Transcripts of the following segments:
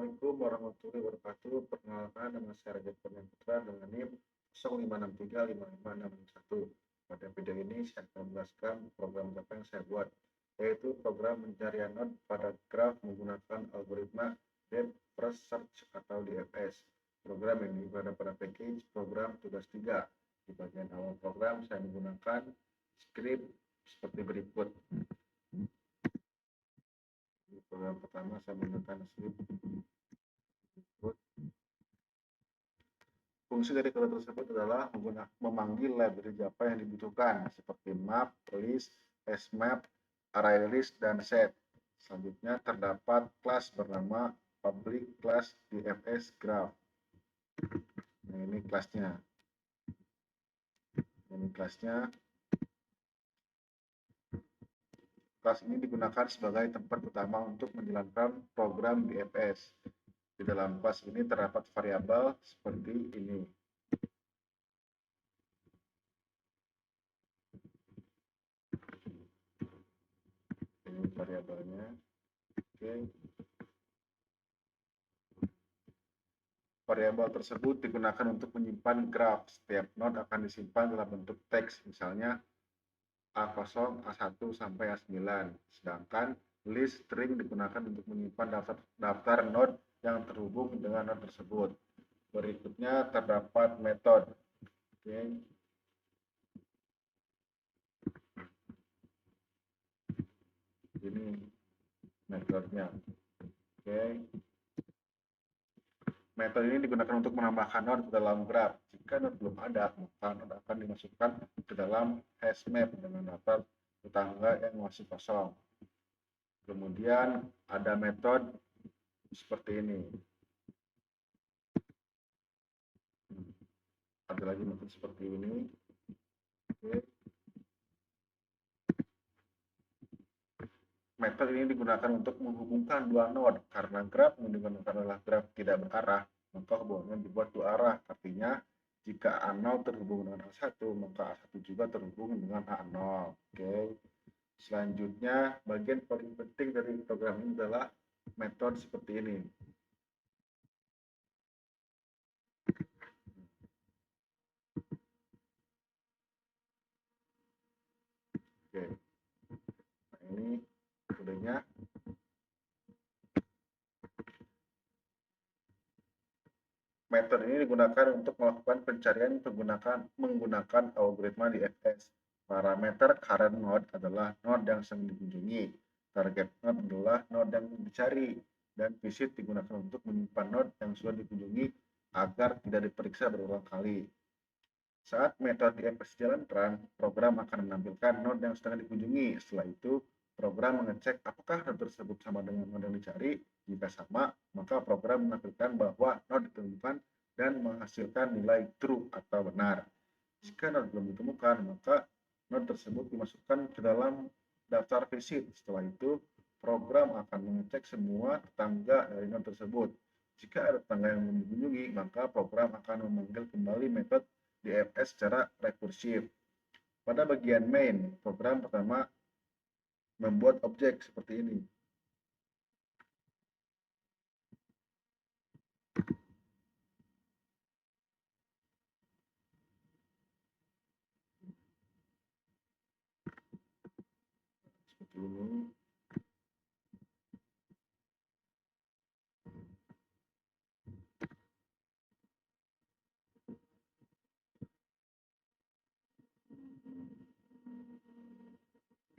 Assalamualaikum warahmatullahi wabarakatuh. Perkenalkan, nama saya Raja Kurnia Putra dengan NIM 05635561. Pada video ini saya akan menjelaskan program apa yang saya buat, yaitu program pencarian not pada graf menggunakan algoritma Depth First Search atau DFS. Program ini berada pada package program tugas 3. Di bagian awal program saya menggunakan script seperti berikut. Di program pertama saya menggunakan script berikut. Fungsi dari kode tersebut adalah memanggil library Java yang dibutuhkan seperti map, list, smap, array list, dan set. Selanjutnya terdapat kelas bernama public class DFS graph. Nah, ini kelasnya. Kelas ini digunakan sebagai tempat utama untuk menjalankan program DFS. Di dalam kelas ini terdapat variabel seperti ini. Ini variabelnya. Oke. Variabel tersebut digunakan untuk menyimpan graf. Setiap node akan disimpan dalam bentuk teks, misalnya A0, A1 sampai A9. Sedangkan list string digunakan untuk menyimpan daftar node yang terhubung dengan node tersebut. Berikutnya terdapat metode. Oke. Ini metodenya. Oke. Metode ini digunakan untuk menambahkan node ke dalam graf. Jika node belum ada, maka node akan dimasukkan ke dalam hashmap dengan daftar tetangga yang masih kosong. Kemudian ada metode seperti ini. Ada lagi metode seperti ini. Oke. Metode ini digunakan untuk menghubungkan dua node. Karena graf yang digunakan adalah graf tidak berarah, maka hubungannya dibuat dua arah. Artinya jika A0 terhubung dengan A1, maka A1 juga terhubung dengan A0. Oke. Selanjutnya, bagian paling penting dari program ini adalah metode seperti ini. Oke. Nah, ini metodenya. Metode ini digunakan untuk melakukan pencarian menggunakan algoritma DFS. Parameter current node adalah node yang sedang dikunjungi. Target node adalah node yang dicari. Dan visit digunakan untuk menyimpan node yang sudah dikunjungi agar tidak diperiksa berulang kali. Saat metode DFS jalankan, program akan menampilkan node yang sedang dikunjungi. Setelah itu, program mengecek apakah node tersebut sama dengan node yang dicari. Jika sama, maka program menampilkan bahwa node ditemukan dan menghasilkan nilai true atau benar. Jika node belum ditemukan, maka node tersebut dimasukkan ke dalam daftar visit. Setelah itu, program akan mengecek semua tetangga dari node tersebut. Jika ada tetangga yang belum dikunjungi, maka program akan memanggil kembali metode DFS secara rekursif. Pada bagian main, program pertama membuat objek seperti ini. Seperti ini.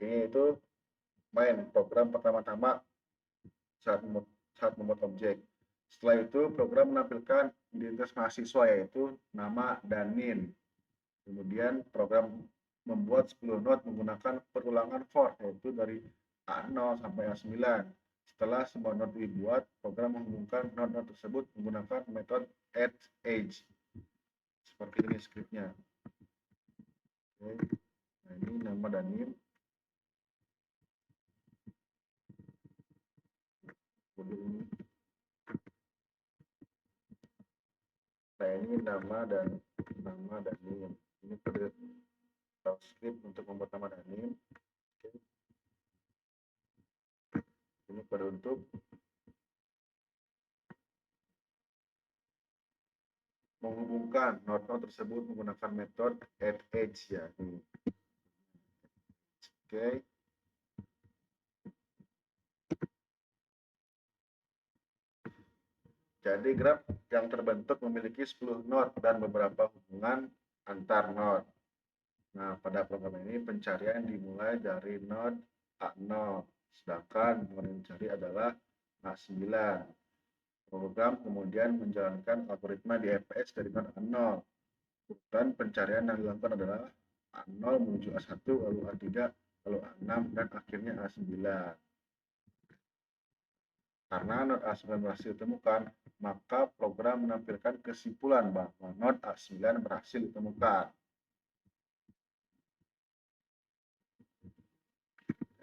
Ini itu main program pertama-tama saat membuat objek. Setelah itu program menampilkan identitas mahasiswa yaitu nama dan NIM. Kemudian program membuat 10 node menggunakan perulangan for yaitu dari A0 sampai A9. Setelah semua node dibuat, program menghubungkan node-node tersebut menggunakan metode add edge. Seperti ini skripnya. Oke. Nah, ini nama dan NIM. Nah, ini nama dan NIM. Ini kode script untuk membuat nama dan NIM. Oke. Ini kode untuk menghubungkan node-node tersebut menggunakan metode add edge ya. Oke. Jadi graf yang terbentuk memiliki 10 node dan beberapa hubungan antar node. Nah, pada program ini pencarian dimulai dari node A0, sedangkan node yang dicari adalah A9. Program kemudian menjalankan algoritma di FS dari node A0. Urutan pencarian yang dilakukan adalah A0 menuju A1, lalu A3, lalu A6, dan akhirnya A9. Karena node A9 berhasil ditemukan, maka program menampilkan kesimpulan bahwa node A9 berhasil ditemukan.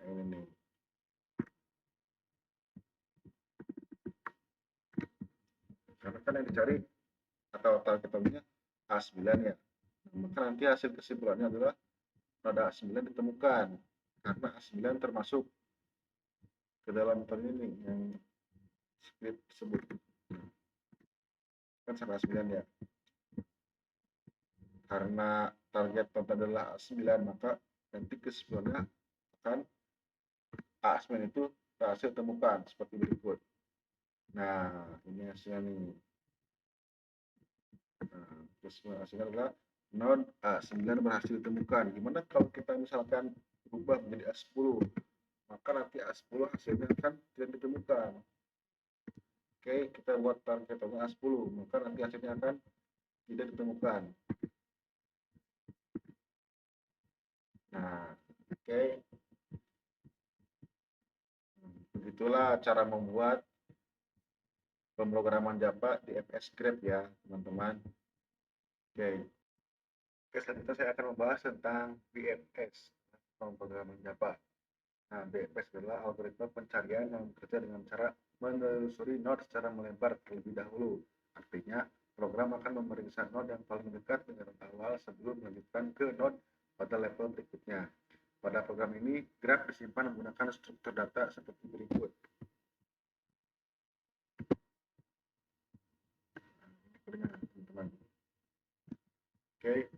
Ini nih. Karena kan yang dicari atau target utamanya A9 ya. Maka nanti hasil kesimpulannya adalah node A9 ditemukan. Karena A9 termasuk ke dalam metode ini yang script tersebut. Kan sama A9 ya. Karena target node adalah A9, maka nanti kesimpulannya akan A9 itu berhasil ditemukan seperti berikut. Nah, ini hasilnya nih. Nah, kesimpulan hasilnya adalah node A9 berhasil ditemukan. Gimana kalau kita misalkan berubah menjadi A10? Maka nanti A10 hasilnya akan tidak ditemukan. Oke, kita buat target A10, maka nanti hasilnya akan tidak ditemukan. Nah, oke. Begitulah cara membuat pemrograman Java di FS Script ya, teman-teman. Oke. Selanjutnya saya akan membahas tentang BFS, pemrograman Java. Nah, BFS adalah algoritma pencarian yang bekerja dengan cara menelusuri node secara melebar terlebih dahulu. Artinya, program akan memeriksa node yang paling dekat dengan node awal sebelum melanjutkan ke node pada level berikutnya. Pada program ini, graf disimpan menggunakan struktur data seperti berikut. Teman-teman. Oke.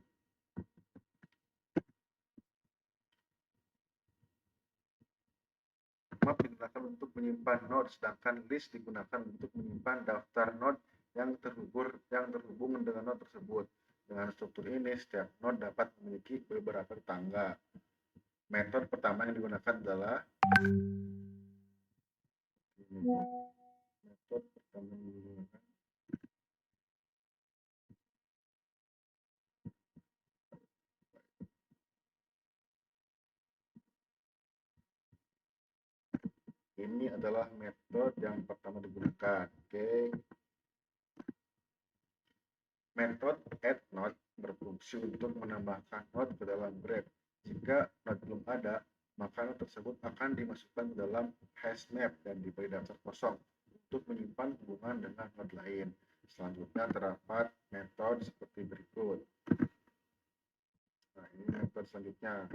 Map digunakan untuk menyimpan node, sedangkan list digunakan untuk menyimpan daftar node yang terhubung dengan node tersebut. Dengan struktur ini, setiap node dapat memiliki beberapa tetangga. Metode pertama yang digunakan adalah metode pertama yang digunakan ini adalah metode yang pertama digunakan. Oke. Metode add node berfungsi untuk menambahkan node ke dalam graph. Jika node belum ada, maka node tersebut akan dimasukkan ke dalam hash map dan diberi daftar kosong untuk menyimpan hubungan dengan node lain. Selanjutnya terdapat metode seperti berikut. Nah, ini metode selanjutnya.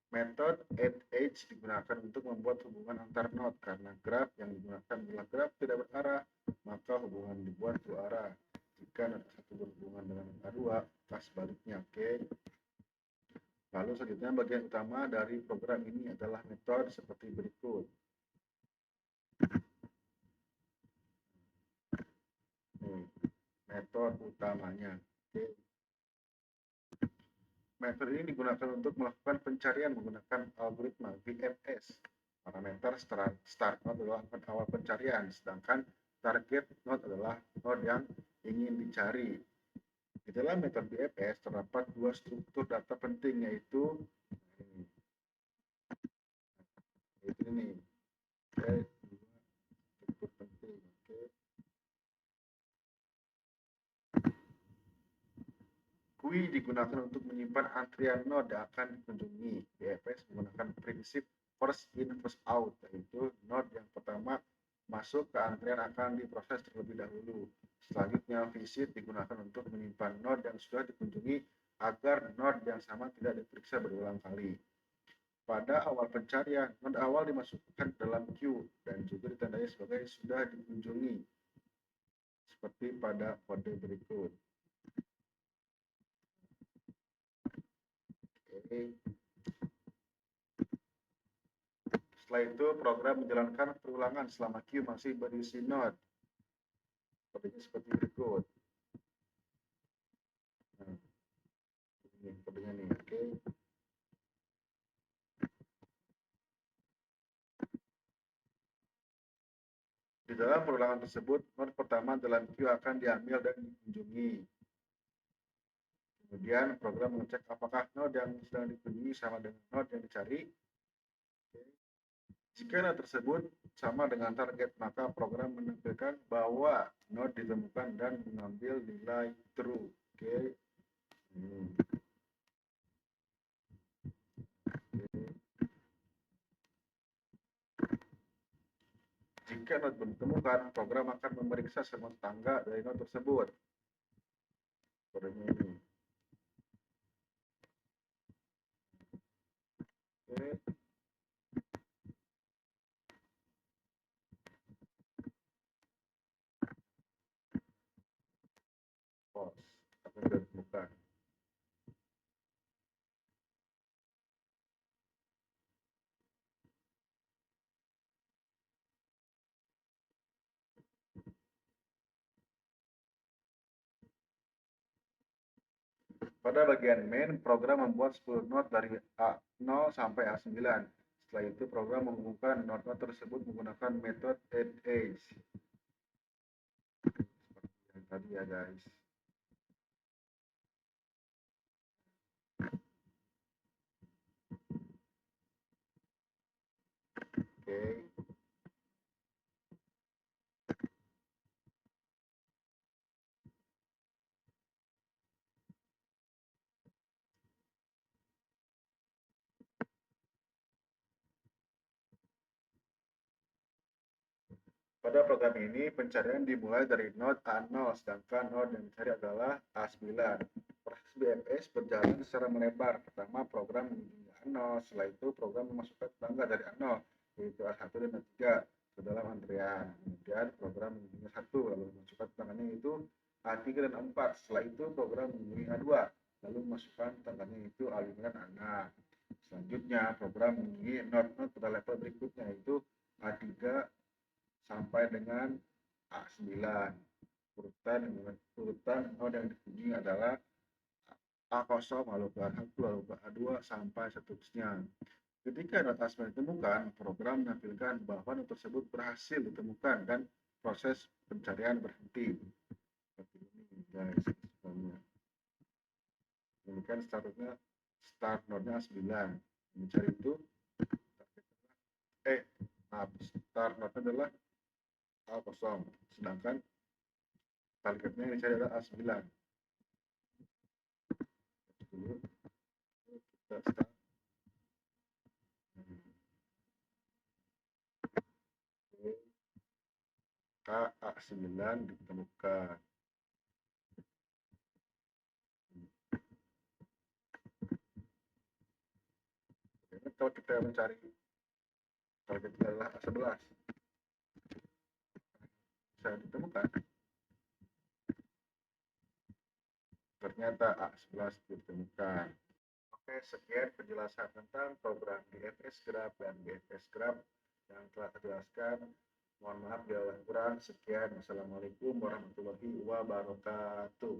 Metode add edge digunakan untuk membuat hubungan antar node. Karena graf yang digunakan adalah graf tidak berarah, maka hubungan dibuat dua arah. Jika node satu berhubungan dengan node 2, maka sebaliknya. Oke. Lalu selanjutnya bagian utama dari program ini adalah metode seperti berikut. Metode utamanya. Oke. Metode ini digunakan untuk melakukan pencarian menggunakan algoritma BFS. Parameter start node adalah awal pencarian, sedangkan target node adalah node yang ingin dicari. Di dalam metode BFS terdapat dua struktur data penting, yaitu ini. Oke, struktur penting. Oke. GUI digunakan untuk menyimpan antrian node yang akan dikunjungi. BFS menggunakan prinsip first in first out, yaitu node yang pertama masuk ke antrian akan diproses terlebih dahulu. Selanjutnya, visit digunakan untuk menyimpan node yang sudah dikunjungi agar node yang sama tidak diperiksa berulang kali. Pada awal pencarian, node awal dimasukkan dalam queue dan juga ditandai sebagai sudah dikunjungi. seperti pada kode berikut. Oke. Setelah itu program menjalankan perulangan selama queue masih berisi node. Kodenya seperti berikut. Nah, ini kodenya nih, oke. Di dalam perulangan tersebut, node pertama dalam queue akan diambil dan dikunjungi. Kemudian program mengecek apakah node yang sedang dikunjungi sama dengan node yang dicari. Jika node tersebut sama dengan target, maka program menampilkan bahwa node ditemukan dan mengambil nilai true. Oke. Jika node belum ditemukan, program akan memeriksa semua tetangga dari node tersebut. Kodenya ini. Oke. False. Apa yang sudah ditemukan. Pada bagian main, program membuat 10 node dari A0 sampai A9. Setelah itu, program menghubungkan node-node tersebut menggunakan metode add-age. Seperti yang tadi ya, guys. Oke. Pada program ini, pencarian dimulai dari node A0, sedangkan node yang dicari adalah A9. Proses BMS berjalan secara melebar. Pertama, program mengunjungi A0, setelah itu program memasukkan tetangga dari A0, yaitu A1 dan A3, ke dalam antrian. Kemudian program mengunjungi A1, lalu memasukkan tetangganya yaitu A3 dan A4. Setelah itu program mengunjungi A2, lalu memasukkan tetangganya yaitu A5 dan A6. Selanjutnya, program mengunjungi node-node pada level berikutnya, yaitu A3 sampai dengan A9. Urutan node yang dikunjungi adalah A0 lalu ke A1 lalu ke A2 sampai seterusnya. Ketika node A9 ditemukan, program menampilkan bahwa node tersebut berhasil ditemukan dan proses pencarian berhenti. Seperti ini, guys. Ini kan start node-nya A9. Mencari itu start node adalah A0, sedangkan targetnya yang dicari adalah A9. Dulu kita start. A9 ditemukan. Kalau kita mencari target adalah A11, bisa ditemukan. Ternyata A11 ditemukan. Oke, sekian penjelasan tentang program DFS Graph dan BFS Graph yang telah saya jelaskan. Mohon maaf bila kurang. Sekian. Wassalamualaikum warahmatullahi wabarakatuh.